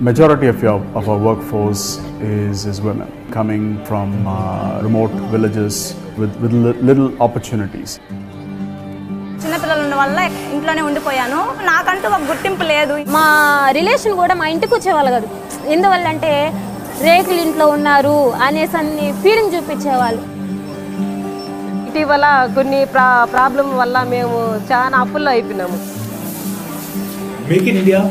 Majority of our workforce is women coming from remote villages with little opportunities. చిన్నపిల్లలు ఉన్న వల్ల ఇంట్లోనే ఉండిపోయాను. నాకంటూ ఒక గుర్తింపు లేదు. మా రిలేషన్ కూడా మా ఇంటికి వచ్చేవాళ్ళు కాదు. ఎందువల్ల అంటే రేకుల ఇంట్లో ఉన్నారు అనేసన్ని ఫీలింగ్ చూపించేవాళ్ళు. ఇటీవల కొన్ని ప్రాబ్లం వల్ల మేము చాలా అప్పుల్లో అయిపోయినాము. Make in India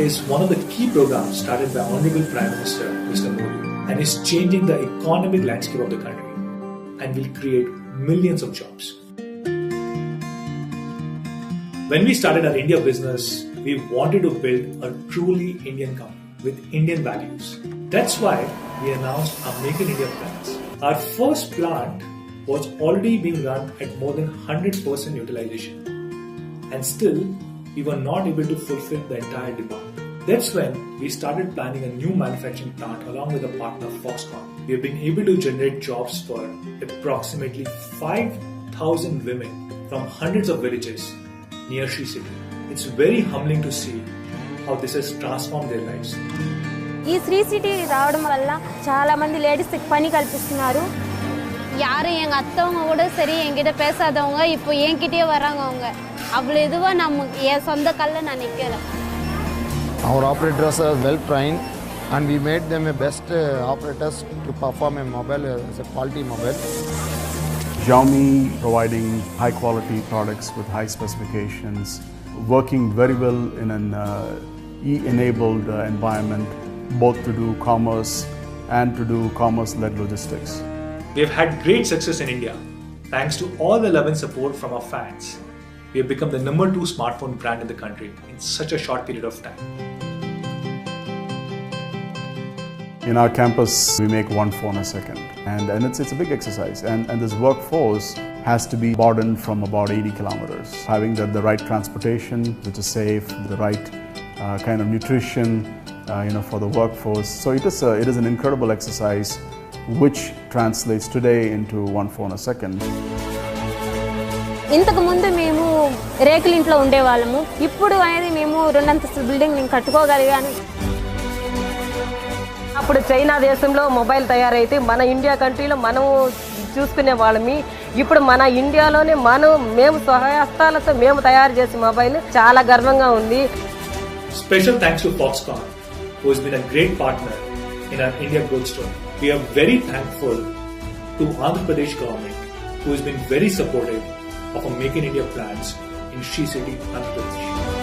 is one of the key programs started by Honorable Prime Minister Mr. Modi and is changing the economic landscape of the country and will create millions of jobs. When we started our India business, we wanted to build a truly Indian company with Indian values. That's why we announced our Make in India plans. Our first plant was already being run at more than 100% utilization, and still we were not able to fulfill the entire demand. That's when we started planning a new manufacturing plant along with a partner Foxconn. We have been able to generate jobs for approximately 5,000 women from hundreds of villages near Sri City. It's very humbling to see how this has transformed their lives. ఈ Shri city రావడం వల్ల చాలా మంది లేడీస్కి పని కల్పిస్తున్నారు. யாரும் எங்கள் அத்தவங்க கூட சரி என்கிட்ட பேசாதவங்க இப்போ என்கிட்டயே வராங்க. அவங்க அவ்வளோ இதுவாக என் சொந்த கல்ல நான் நிற்கிறேன். Our operators are well trained and we made them a best operators to perform a mobile as a quality mobile. Xiaomi providing high quality products with high specifications, working very well in an e-enabled environment, both to do commerce and to do commerce-led logistics. We have had great success in India thanks to all the love and support from our fans. We have become the #2 smartphone brand in the country in such a short period of time. In our campus, we make one phone a second, and it's a big exercise. And this workforce has to be broadened from about 80 kilometers, having the right transportation, which is safe, the right kind of nutrition, for the workforce. So it is an incredible exercise, which translates today into one phone a second. ఇంతకు ముందు మేము రేకుల ఇంట్లో ఉండేవాళ్ళము. ఇప్పుడు అనేది మేము 2 అంతస్తుల బిల్డింగ్ నేను కట్టుకోగలిగాను. అప్పుడు చైనా దేశంలో మొబైల్ తయారైతే మన ఇండియా కంట్రీలో మనము చూసుకునే వాళ్ళమి. ఇప్పుడు మన ఇండియాలోనే మేము స్వహస్తాలతో మేము తయారు చేసే మొబైల్ చాలా గర్వంగా ఉంది. Special thanks to Foxconn, who has been a great partner in our India growth story. We are very thankful to Andra Pradesh government, who has been very supportive of our Make in India plans in Sri City, Andra Pradesh.